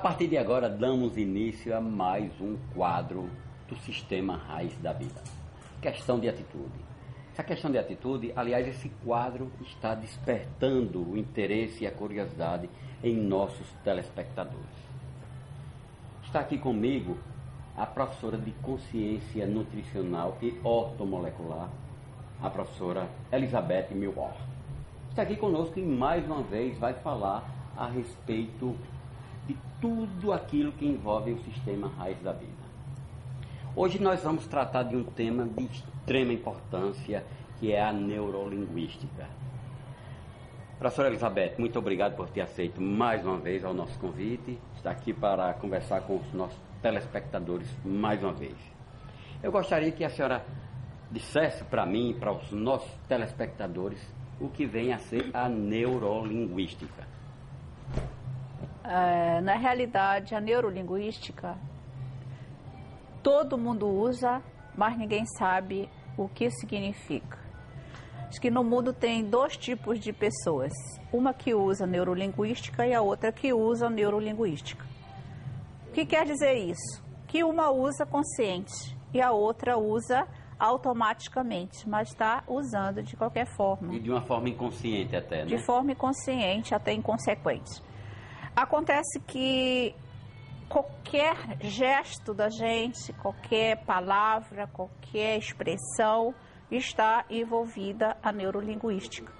A partir de agora, damos início a mais um quadro do Sistema Raiz da Vida. Questão de atitude. Essa questão de atitude, aliás, esse quadro está despertando o interesse e a curiosidade em nossos telespectadores. Está aqui comigo a professora de Consciência Nutricional e Ortomolecular, a professora Elizabeth Milward. Está aqui conosco e mais uma vez vai falar a respeito de tudo aquilo que envolve o Sistema Raiz da Vida. Hoje nós vamos tratar de um tema de extrema importância, que é a neurolinguística. Professora Elizabeth, muito obrigado por ter aceito mais uma vez ao nosso convite. Está aqui para conversar com os nossos telespectadores mais uma vez. Eu gostaria que a senhora dissesse para mim e para os nossos telespectadores o que vem a ser a neurolinguística. Na realidade, a neurolinguística todo mundo usa, mas ninguém sabe o que significa. Acho que no mundo tem dois tipos de pessoas, uma que usa neurolinguística e a outra que usa neurolinguística. O que quer dizer isso? Que uma usa consciente e a outra usa automaticamente, mas está usando de qualquer forma. E de uma forma inconsciente até, né? De forma inconsciente, até inconsequente. Acontece que qualquer gesto da gente, qualquer palavra, qualquer expressão está envolvida a neurolinguística.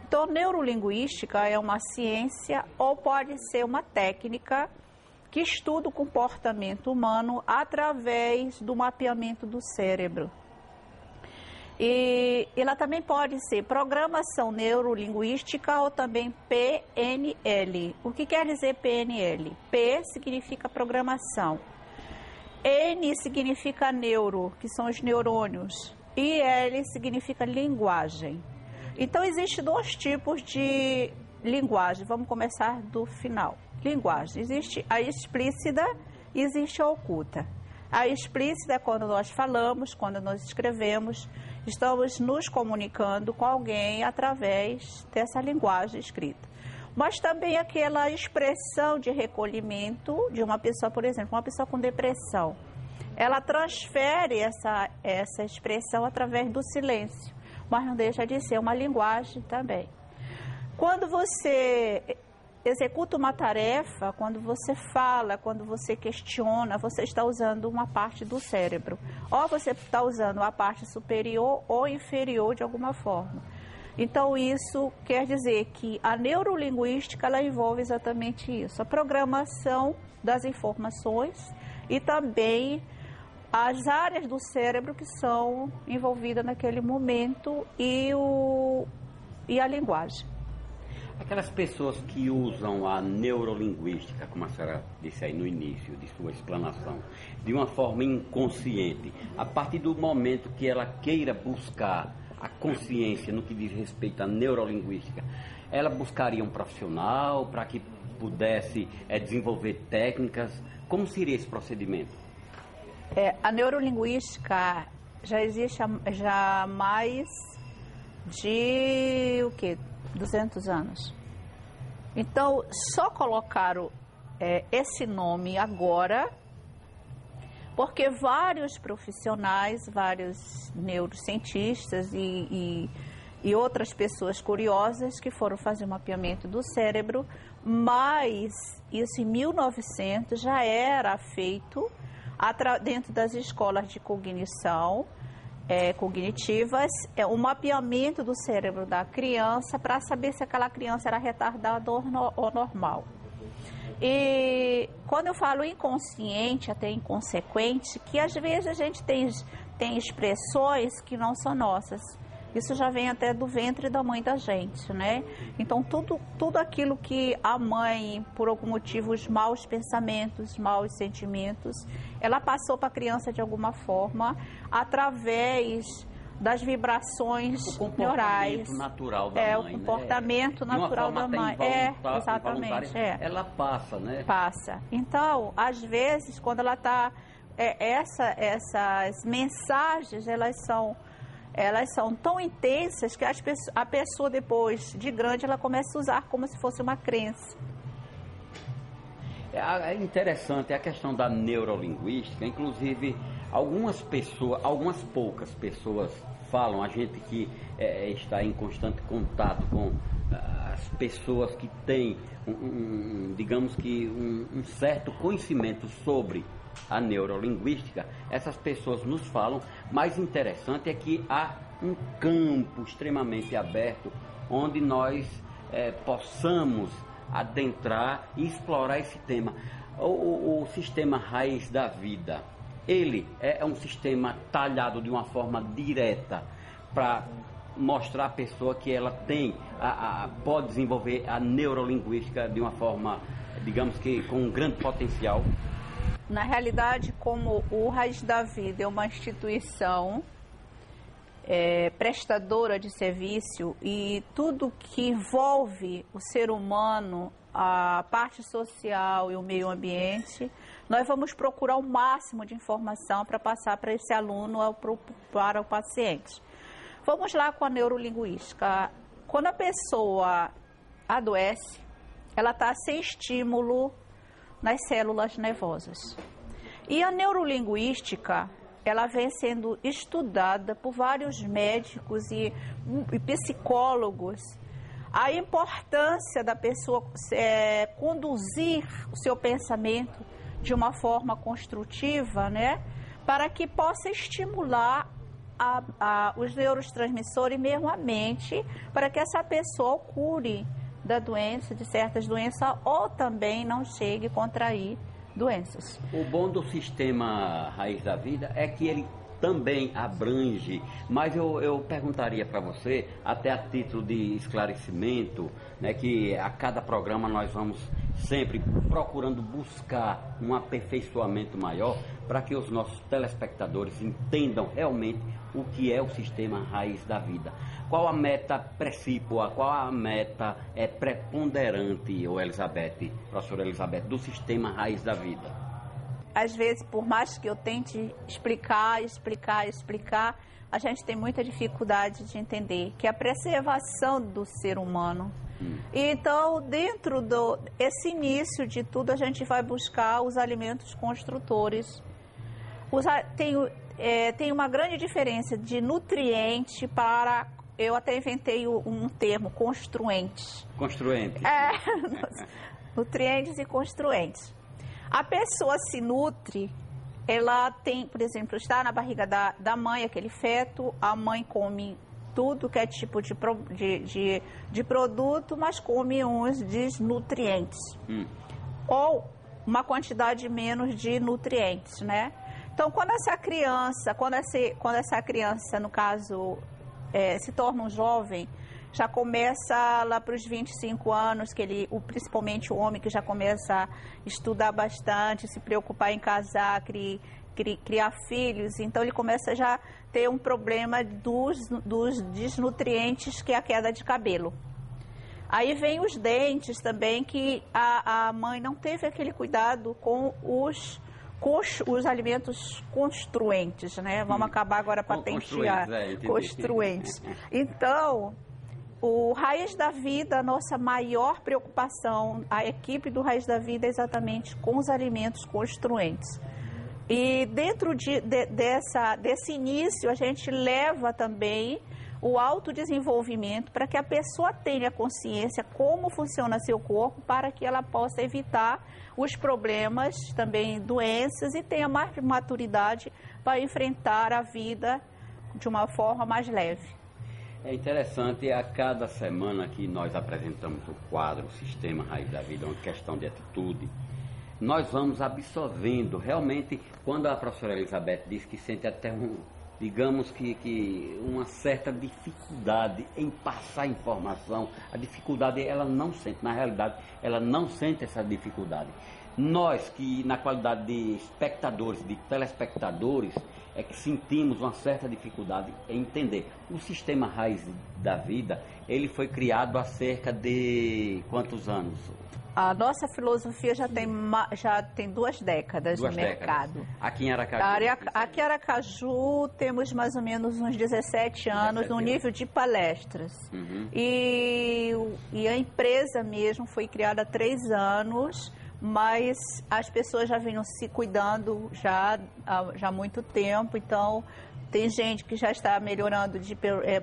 Então, neurolinguística é uma ciência ou pode ser uma técnica que estuda o comportamento humano através do mapeamento do cérebro. E ela também pode ser programação neurolinguística ou também PNL. O que quer dizer PNL? P significa programação. N significa neuro, que são os neurônios. E L significa linguagem. Então, existem dois tipos de linguagem. Vamos começar do final. Linguagem. Existe a explícita e existe a oculta. A explícita é quando nós falamos, quando nós escrevemos, estamos nos comunicando com alguém através dessa linguagem escrita. Mas também aquela expressão de recolhimento de uma pessoa, por exemplo, uma pessoa com depressão. Ela transfere essa expressão através do silêncio, mas não deixa de ser uma linguagem também. Quando você executa uma tarefa, quando você fala, quando você questiona, você está usando uma parte do cérebro. Ou você está usando a parte superior ou inferior de alguma forma. Então, isso quer dizer que a neurolinguística ela envolve exatamente isso. A programação das informações e também as áreas do cérebro que são envolvidas naquele momento e a linguagem. Aquelas pessoas que usam a neurolinguística, como a senhora disse aí no início de sua explanação, de uma forma inconsciente, a partir do momento que ela queira buscar a consciência no que diz respeito à neurolinguística, ela buscaria um profissional para que pudesse desenvolver técnicas? Como seria esse procedimento? A neurolinguística já existe há mais de 200 anos. Então, só colocaram esse nome agora porque vários profissionais, vários neurocientistas e outras pessoas curiosas que foram fazer o mapeamento do cérebro, mas isso em 1900 já era feito dentro das escolas de cognição cognitivas, o mapeamento do cérebro da criança para saber se aquela criança era retardada ou normal. E quando eu falo inconsciente, até inconsequente, que às vezes a gente tem expressões que não são nossas. Isso já vem até do ventre da mãe da gente, né? Então, tudo aquilo que a mãe, por algum motivo, os maus pensamentos, maus sentimentos, ela passou para a criança de alguma forma, através das vibrações neurais. O comportamento natural da mãe, o comportamento natural da mãe. Exatamente. Ela passa, né? Passa. Então, às vezes, quando ela está... essas mensagens, elas são tão intensas que a pessoa depois de grande ela começa a usar como se fosse uma crença. É interessante a questão da neurolinguística, inclusive algumas poucas pessoas falam, a gente que está em constante contato com as pessoas que têm, digamos que um certo conhecimento sobre a neurolinguística, essas pessoas nos falam, mais interessante é que há um campo extremamente aberto onde nós possamos adentrar e explorar esse tema. O sistema raiz da vida, ele é um sistema talhado de uma forma direta para mostrar à pessoa que ela tem, pode desenvolver a neurolinguística de uma forma, digamos que com um grande potencial. Na realidade, como o Raiz da Vida é uma instituição prestadora de serviço e tudo que envolve o ser humano, a parte social e o meio ambiente, nós vamos procurar o máximo de informação para passar para esse aluno para o paciente. Vamos lá com a neurolinguística. Quando a pessoa adoece, ela está sem estímulo nas células nervosas. E a neurolinguística, ela vem sendo estudada por vários médicos e psicólogos. A importância da pessoa conduzir o seu pensamento de uma forma construtiva, né, para que possa estimular os neurotransmissores e mesmo a mente, para que essa pessoa cure da doença, de certas doenças, ou também não chegue a contrair doenças. O bom do sistema Raiz da Vida é que ele também abrange, mas eu perguntaria para você, até a título de esclarecimento, né, que a cada programa nós vamos sempre procurando buscar um aperfeiçoamento maior para que os nossos telespectadores entendam realmente o que é o sistema Raiz da Vida. Qual a meta precípua, qual a meta preponderante, professora Elizabeth, do sistema Raiz da Vida? Às vezes, por mais que eu tente explicar, a gente tem muita dificuldade de entender que a preservação do ser humano. Então, dentro desse início de tudo, a gente vai buscar os alimentos construtores. Tem uma grande diferença de nutriente para... Eu até inventei um termo, construentes. Construentes. Nutrientes e construentes. A pessoa se nutre, ela tem, por exemplo, está na barriga da mãe, aquele feto, a mãe come tudo que é tipo de produto, mas come uns desnutrientes. Ou uma quantidade menos de nutrientes, né? Então, quando essa criança, no caso, se torna um jovem, já começa lá para os 25 anos, principalmente o homem que já começa a estudar bastante, se preocupar em casar, criar filhos, então ele começa já a ter um problema dos desnutrientes, que é a queda de cabelo. Aí vem os dentes também, que a mãe não teve aquele cuidado com os alimentos construentes, né? Vamos acabar agora patentear. Construentes. Então, o Raiz da Vida, a nossa maior preocupação, a equipe do Raiz da Vida, é exatamente com os alimentos construentes. E dentro desse início, a gente leva também o autodesenvolvimento para que a pessoa tenha consciência como funciona seu corpo, para que ela possa evitar os problemas, também doenças, e tenha mais maturidade para enfrentar a vida de uma forma mais leve. É interessante, a cada semana que nós apresentamos o quadro, o Sistema Raiz da Vida, uma questão de atitude, nós vamos absorvendo. Realmente, quando a professora Elizabeth diz que sente até digamos que uma certa dificuldade em passar informação, a dificuldade ela não sente, na realidade, ela não sente essa dificuldade. Nós que, na qualidade de espectadores, de telespectadores, é que sentimos uma certa dificuldade em entender. O Sistema Raiz da Vida, ele foi criado há cerca de quantos anos? A nossa filosofia já tem 2 décadas no mercado. Aqui em Aracaju? Aqui em Aracaju temos mais ou menos uns 17 anos no nível de palestras. E a empresa mesmo foi criada há 3 anos mas as pessoas já vinham se cuidando já há muito tempo, então tem gente que já está melhorando de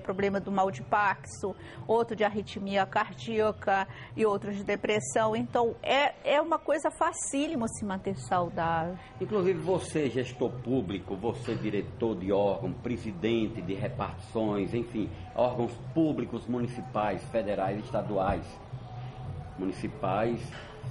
problema do mal de Parkinson, outro de arritmia cardíaca e outros de depressão. Então, é uma coisa facílima se manter saudável. Inclusive, você, gestor público, você, diretor de órgão, presidente de repartições, enfim, órgãos públicos municipais, federais e estaduais, municipais,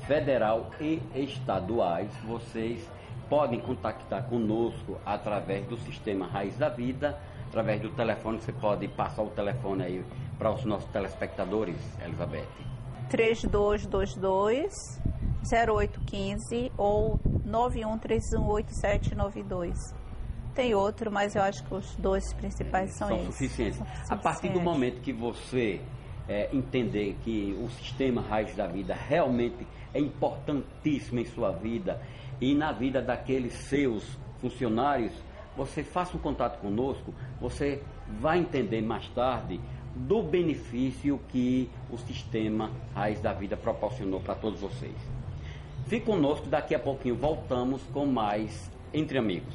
federal e estaduais, vocês podem contactar conosco através do Sistema Raiz da Vida, através do telefone. Você pode passar o telefone aí para os nossos telespectadores, Elizabeth. 3222-0815 ou 91318792. Tem outro, mas eu acho que os dois principais são esses. Suficientes. A partir do momento que você entender que o Sistema Raiz da Vida realmente é importantíssimo em sua vida e na vida daqueles seus funcionários, você faça um contato conosco, você vai entender mais tarde do benefício que o Sistema Raiz da Vida proporcionou para todos vocês. Fique conosco, daqui a pouquinho voltamos com mais Entre Amigos.